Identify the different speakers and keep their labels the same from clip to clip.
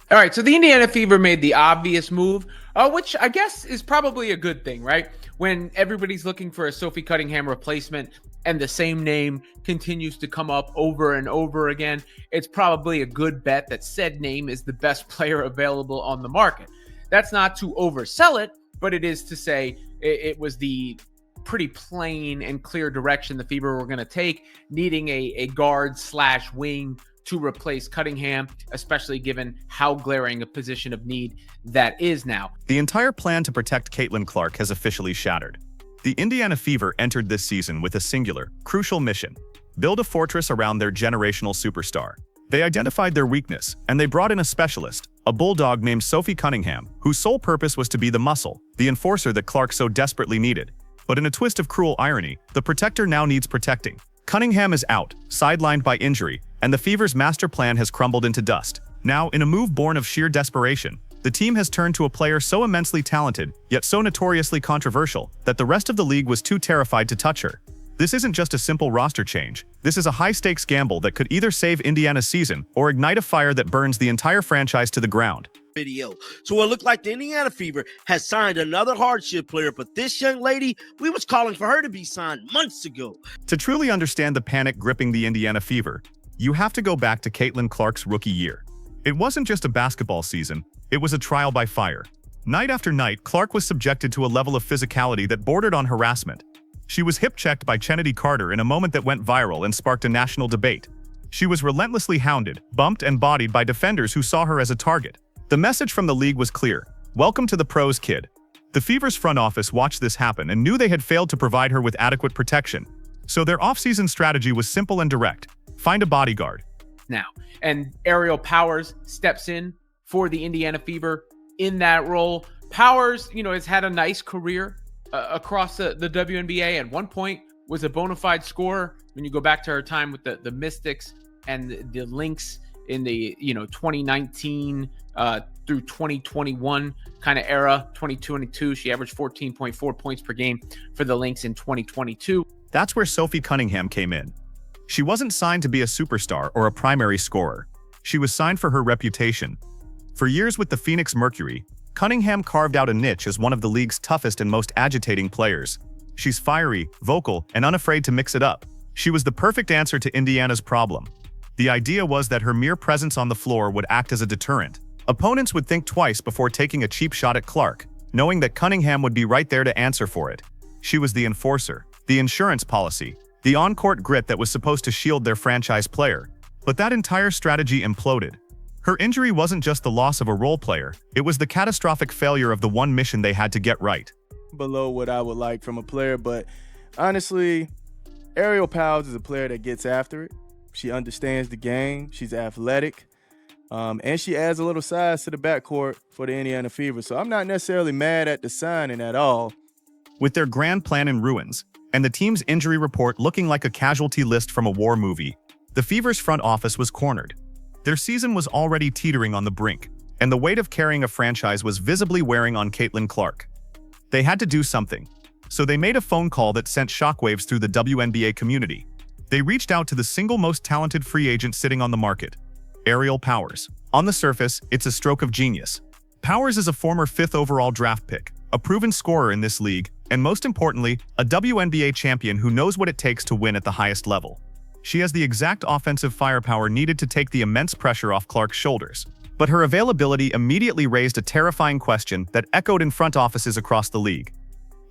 Speaker 1: All right, so the Indiana Fever made the obvious move, which I guess is probably a good thing, right? When everybody's looking for a Sophie Cunningham replacement and the same name continues to come up over and over again, it's probably a good bet that said name is the best player available on the market. That's not to oversell it, but it is to say it was the pretty plain and clear direction the Fever were going to take, needing a guard slash wing to replace Cunningham, especially given how glaring a position of need that is now.
Speaker 2: The entire plan to protect Caitlin Clark has officially shattered. The Indiana Fever entered this season with a singular, crucial mission: build a fortress around their generational superstar. They identified their weakness, and they brought in a specialist, a bulldog named Sophie Cunningham, whose sole purpose was to be the muscle, the enforcer that Clark so desperately needed. But in a twist of cruel irony, the protector now needs protecting. Cunningham is out, sidelined by injury, and the Fever's master plan has crumbled into dust. Now, in a move born of sheer desperation, the team has turned to a player so immensely talented, yet so notoriously controversial, that the rest of the league was too terrified to touch her. This isn't just a simple roster change. This is a high-stakes gamble that could either save Indiana's season or ignite a fire that burns the entire franchise to the ground.
Speaker 3: So it looked like the Indiana Fever has signed another hardship player, but this young lady, we was calling for her to be signed months ago.
Speaker 2: To truly understand the panic gripping the Indiana Fever, you have to go back to Caitlin Clark's rookie year. It wasn't just a basketball season, it was a trial by fire. Night after night, Clark was subjected to a level of physicality that bordered on harassment. She was hip-checked by Chennedy Carter in a moment that went viral and sparked a national debate. She was relentlessly hounded, bumped, and bodied by defenders who saw her as a target. The message from the league was clear: welcome to the pros, kid. The Fever's front office watched this happen and knew they had failed to provide her with adequate protection. So their off-season strategy was simple and direct: find a bodyguard.
Speaker 1: Now, and Aerial Powers steps in for the Indiana Fever in that role. Powers, has had a nice career across the WNBA. At one point, was a bona fide scorer. When you go back to her time with the Mystics and the Lynx in the 2019 through 2021 kind of era, 2022, she averaged 14.4 points per game for the Lynx in 2022.
Speaker 2: That's where Sophie Cunningham came in. She wasn't signed to be a superstar or a primary scorer. She was signed for her reputation. For years with the Phoenix Mercury, Cunningham carved out a niche as one of the league's toughest and most agitating players. She's fiery, vocal, and unafraid to mix it up. She was the perfect answer to Indiana's problem. The idea was that her mere presence on the floor would act as a deterrent. Opponents would think twice before taking a cheap shot at Clark, knowing that Cunningham would be right there to answer for it. She was the enforcer, the insurance policy, the on-court grit that was supposed to shield their franchise player. But that entire strategy imploded. Her injury wasn't just the loss of a role player, it was the catastrophic failure of the one mission they had to get right.
Speaker 4: Below what I would like from a player, but honestly, Aerial Powers is a player that gets after it. She understands the game, she's athletic, and she adds a little size to the backcourt for the Indiana Fever. So I'm not necessarily mad at the signing at all.
Speaker 2: With their grand plan in ruins, and the team's injury report looking like a casualty list from a war movie, the Fever's front office was cornered. Their season was already teetering on the brink, and the weight of carrying a franchise was visibly wearing on Caitlin Clark. They had to do something, so they made a phone call that sent shockwaves through the WNBA community. They reached out to the single most talented free agent sitting on the market, Aerial Powers. On the surface, it's a stroke of genius. Powers is a former 5th overall draft pick, a proven scorer in this league, and most importantly, a WNBA champion who knows what it takes to win at the highest level. She has the exact offensive firepower needed to take the immense pressure off Clark's shoulders. But her availability immediately raised a terrifying question that echoed in front offices across the league.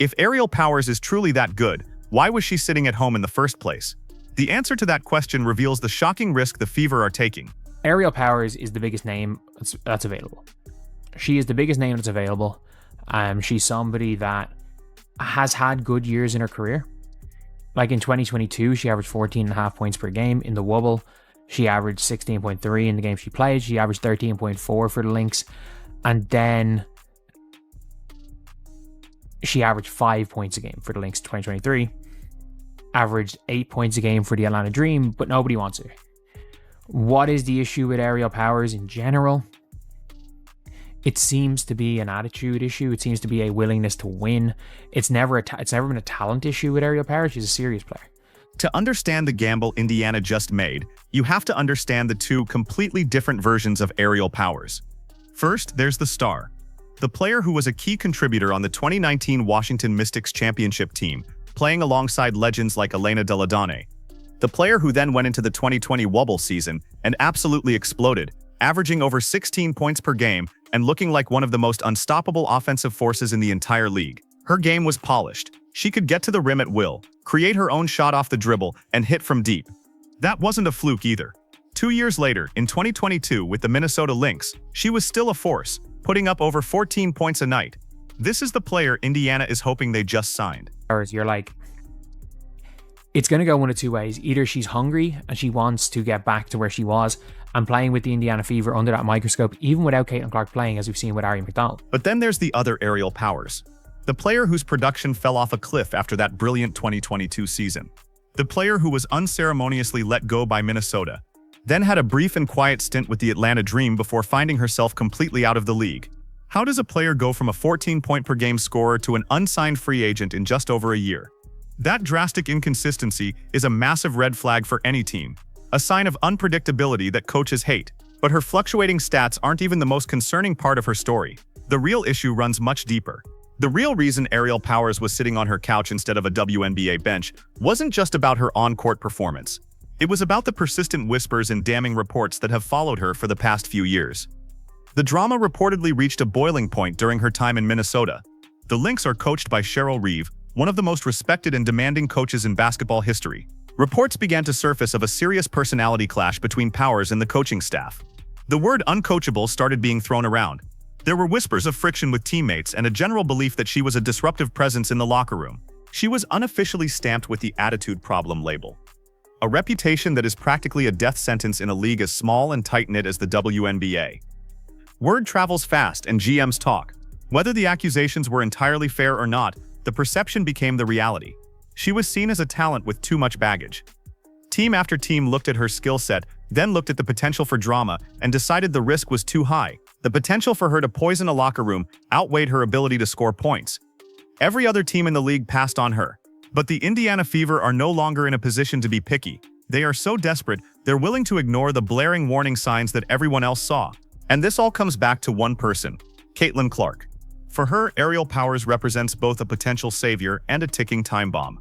Speaker 2: If Aerial Powers is truly that good, why was she sitting at home in the first place? The answer to that question reveals the shocking risk the Fever are taking.
Speaker 5: Aerial Powers is the biggest name that's available. She is the biggest name that's available. She's somebody that has had good years in her career. Like in 2022, she averaged 14.5 points per game. In the Wubble, she averaged 16.3 in the game she played. She averaged 13.4 for the Lynx. And then she averaged 5 points a game for the Lynx in 2023. Averaged 8 points a game for the Atlanta Dream, but nobody wants her. What is the issue with Aerial Powers in general? It seems to be an attitude issue. It seems to be a willingness to win. It's never been a talent issue with Aerial Powers. She's a serious player.
Speaker 2: To understand the gamble Indiana just made, you have to understand the two completely different versions of Aerial Powers. First, there's the star. The player who was a key contributor on the 2019 Washington Mystics championship team, playing alongside legends like Elena Delle Donne. The player who then went into the 2020 Wubble season and absolutely exploded, averaging over 16 points per game and looking like one of the most unstoppable offensive forces in the entire league. Her game was polished. She could get to the rim at will, create her own shot off the dribble, and hit from deep. That wasn't a fluke either. 2 years later, in 2022 with the Minnesota Lynx, she was still a force, putting up over 14 points a night. This is the player Indiana is hoping they just signed.
Speaker 5: You're like, it's going to go one of two ways. Either she's hungry and she wants to get back to where she was and playing with the Indiana Fever under that microscope, even without Caitlin Clark playing, as we've seen with Ari McDonald.
Speaker 2: But then there's the other Aerial Powers. The player whose production fell off a cliff after that brilliant 2022 season. The player who was unceremoniously let go by Minnesota, then had a brief and quiet stint with the Atlanta Dream before finding herself completely out of the league. How does a player go from a 14-point-per-game scorer to an unsigned free agent in just over a year? That drastic inconsistency is a massive red flag for any team, a sign of unpredictability that coaches hate. But her fluctuating stats aren't even the most concerning part of her story. The real issue runs much deeper. The real reason Aerial Powers was sitting on her couch instead of a WNBA bench wasn't just about her on-court performance. It was about the persistent whispers and damning reports that have followed her for the past few years. The drama reportedly reached a boiling point during her time in Minnesota. The Lynx are coached by Cheryl Reeve, one of the most respected and demanding coaches in basketball history. Reports began to surface of a serious personality clash between Powers and the coaching staff. The word uncoachable started being thrown around. There were whispers of friction with teammates and a general belief that she was a disruptive presence in the locker room. She was unofficially stamped with the attitude problem label, a reputation that is practically a death sentence in a league as small and tight-knit as the WNBA. Word travels fast and GMs talk. Whether the accusations were entirely fair or not, the perception became the reality. She was seen as a talent with too much baggage. Team after team looked at her skill set, then looked at the potential for drama, and decided the risk was too high. The potential for her to poison a locker room outweighed her ability to score points. Every other team in the league passed on her. But the Indiana Fever are no longer in a position to be picky. They are so desperate, they're willing to ignore the blaring warning signs that everyone else saw. And this all comes back to one person, Caitlin Clark. For her, Aerial Powers represents both a potential savior and a ticking time bomb.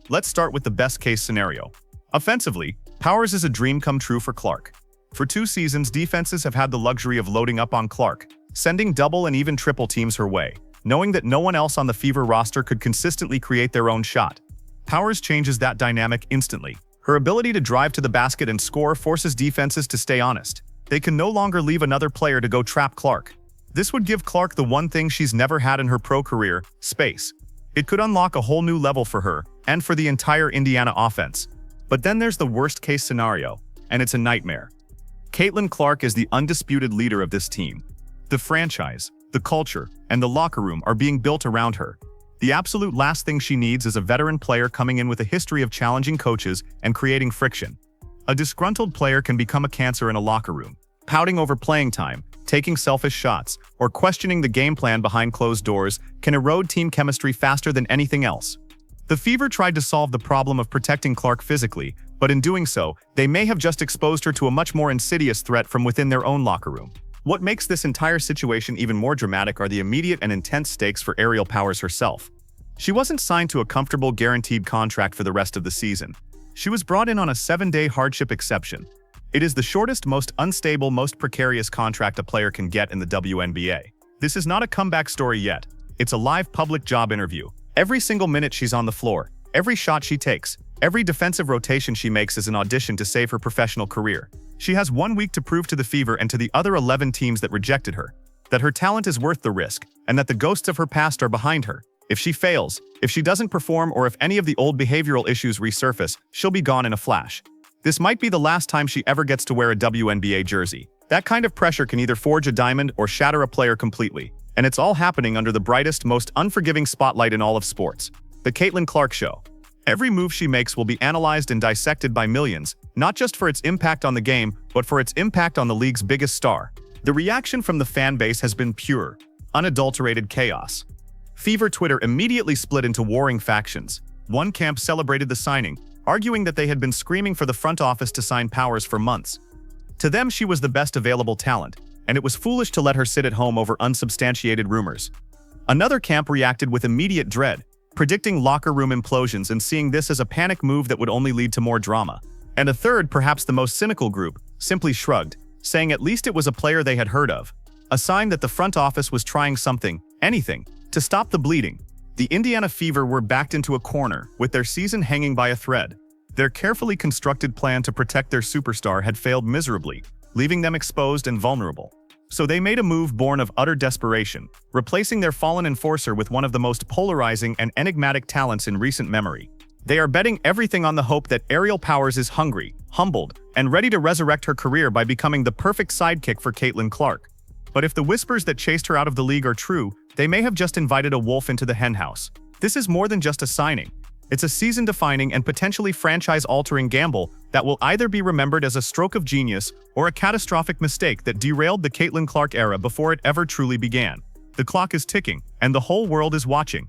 Speaker 2: Let's start with the best-case scenario. Offensively, Powers is a dream come true for Clark. For 2 seasons, defenses have had the luxury of loading up on Clark, sending double and even triple teams her way, knowing that no one else on the Fever roster could consistently create their own shot. Powers changes that dynamic instantly. Her ability to drive to the basket and score forces defenses to stay honest. They can no longer leave another player to go trap Clark. This would give Clark the one thing she's never had in her pro career, space. It could unlock a whole new level for her and for the entire Indiana offense. But then there's the worst-case scenario, and it's a nightmare. Caitlin Clark is the undisputed leader of this team. The franchise, the culture, and the locker room are being built around her. The absolute last thing she needs is a veteran player coming in with a history of challenging coaches and creating friction. A disgruntled player can become a cancer in a locker room, pouting over playing time, taking selfish shots, or questioning the game plan behind closed doors can erode team chemistry faster than anything else. The Fever tried to solve the problem of protecting Clark physically, but in doing so, they may have just exposed her to a much more insidious threat from within their own locker room. What makes this entire situation even more dramatic are the immediate and intense stakes for Aerial Powers herself. She wasn't signed to a comfortable, guaranteed contract for the rest of the season. She was brought in on a 7-day hardship exception. It is the shortest, most unstable, most precarious contract a player can get in the WNBA. This is not a comeback story yet. It's a live public job interview. Every single minute she's on the floor, every shot she takes, every defensive rotation she makes is an audition to save her professional career. She has 1 week to prove to the Fever and to the other 11 teams that rejected her that her talent is worth the risk and that the ghosts of her past are behind her. If she fails, if she doesn't perform, or if any of the old behavioral issues resurface, she'll be gone in a flash. This might be the last time she ever gets to wear a WNBA jersey. That kind of pressure can either forge a diamond or shatter a player completely. And it's all happening under the brightest, most unforgiving spotlight in all of sports, the Caitlin Clark Show. Every move she makes will be analyzed and dissected by millions, not just for its impact on the game, but for its impact on the league's biggest star. The reaction from the fan base has been pure, unadulterated chaos. Fever Twitter immediately split into warring factions. One camp celebrated the signing, arguing that they had been screaming for the front office to sign Powers for months. To them, she was the best available talent, and it was foolish to let her sit at home over unsubstantiated rumors. Another camp reacted with immediate dread, predicting locker room implosions and seeing this as a panic move that would only lead to more drama. And a third, perhaps the most cynical group, simply shrugged, saying at least it was a player they had heard of, a sign that the front office was trying something, anything, to stop the bleeding. The Indiana Fever were backed into a corner, with their season hanging by a thread. Their carefully constructed plan to protect their superstar had failed miserably, leaving them exposed and vulnerable. So they made a move born of utter desperation, replacing their fallen enforcer with one of the most polarizing and enigmatic talents in recent memory. They are betting everything on the hope that Aerial Powers is hungry, humbled, and ready to resurrect her career by becoming the perfect sidekick for Caitlin Clark. But if the whispers that chased her out of the league are true, they may have just invited a wolf into the henhouse. This is more than just a signing. It's a season-defining and potentially franchise-altering gamble that will either be remembered as a stroke of genius or a catastrophic mistake that derailed the Caitlin Clark era before it ever truly began. The clock is ticking, and the whole world is watching.